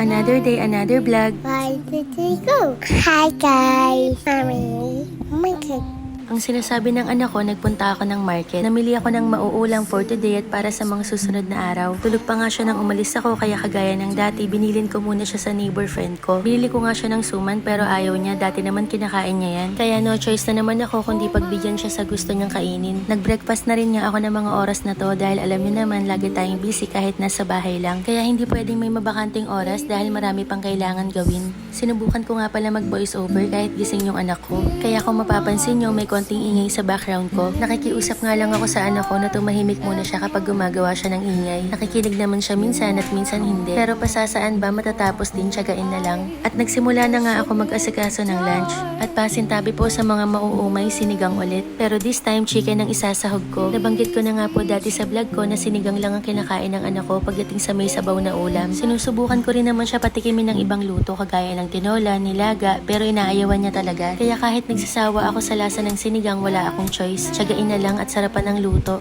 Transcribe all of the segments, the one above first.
Another day, another vlog. Why did they go? Hi guys, Mommy. Oh my god. Ang sinasabi ng anak ko, nagpunta ako ng market. Namili ako ng mauulang for today at para sa mga susunod na araw. Tulog pa nga siya nang umalis ako, kaya kagaya ng dati, binilin ko muna siya sa neighbor friend ko. Binili ko nga siya ng suman pero ayaw niya, dati naman kinakain niya yan. Kaya no choice na naman ako kundi pagbigyan siya sa gusto niyang kainin. Nag-breakfast na rin nga ako ng mga oras na to dahil alam niyo naman lagi tayong busy kahit nasa bahay lang. Kaya hindi pwedeng may mabakanting oras dahil marami pang kailangan gawin. Sinubukan ko nga pala mag-voice over kahit gising yung anak ko. Kaya kung mapapansin niyo, may konting ingay sa background ko. Nakikiusap nga lang ako sa anak ko na tumahimik muna siya kapag gumagawa siya ng ingay. Nakikinig naman siya minsan at minsan hindi. Pero pasasaan ba matatapos din, tiyagain na lang. At nagsimula na nga ako mag-asikaso ng lunch. At pasintabi po sa mga mauumay, sinigang ulit. Pero this time, chicken ang isasahog ko. Nabanggit ko na nga po dati sa vlog ko na sinigang lang ang kinakain ng anak ko pagdating sa may sabaw na ulam. Sinusubukan ko rin naman siya patikimin ng ibang luto kagaya ng tinola, nilaga, pero inaayawan niya talaga. Kaya kahit nagsasawa ako sa lasa ng sinigang, wala akong choice. Tiyagain na lang at sarapan ng luto.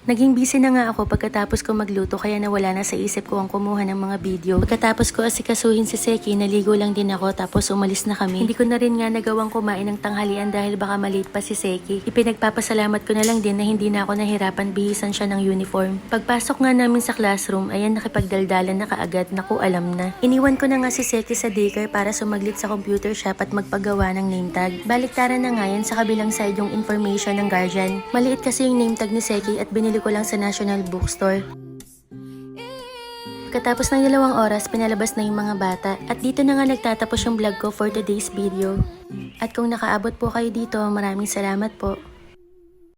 Naging busy na nga ako pagkatapos ko magluto kaya nawala na sa isip ko ang kumuha ng mga video. Pagkatapos ko asikasuhin si Seki, naligo lang din ako tapos umalis na kami. Hindi ko na rin nga nagawang kumain ng tanghalian dahil baka malate pa si Seki. Ipinagpapasalamat ko na lang din na hindi na ako nahirapan bihisan siya ng uniform. Pagpasok nga namin sa classroom, ayan nakipagdaldalan na kaagad, naku alam na. Iniwan ko na nga si Seki sa daycare para sumaglit sa computer shop at magpagawa ng name tag. Baliktaran na nga yan sa kabilang side yung information ng guardian. Maliit kasi yung name tag ni Seki at binili ko lang sa National Bookstore. Pagkatapos ng 2 oras, pinalabas na yung mga bata. At dito na nga nagtatapos yung vlog ko for today's video. At kung nakaabot po kayo dito, maraming salamat po.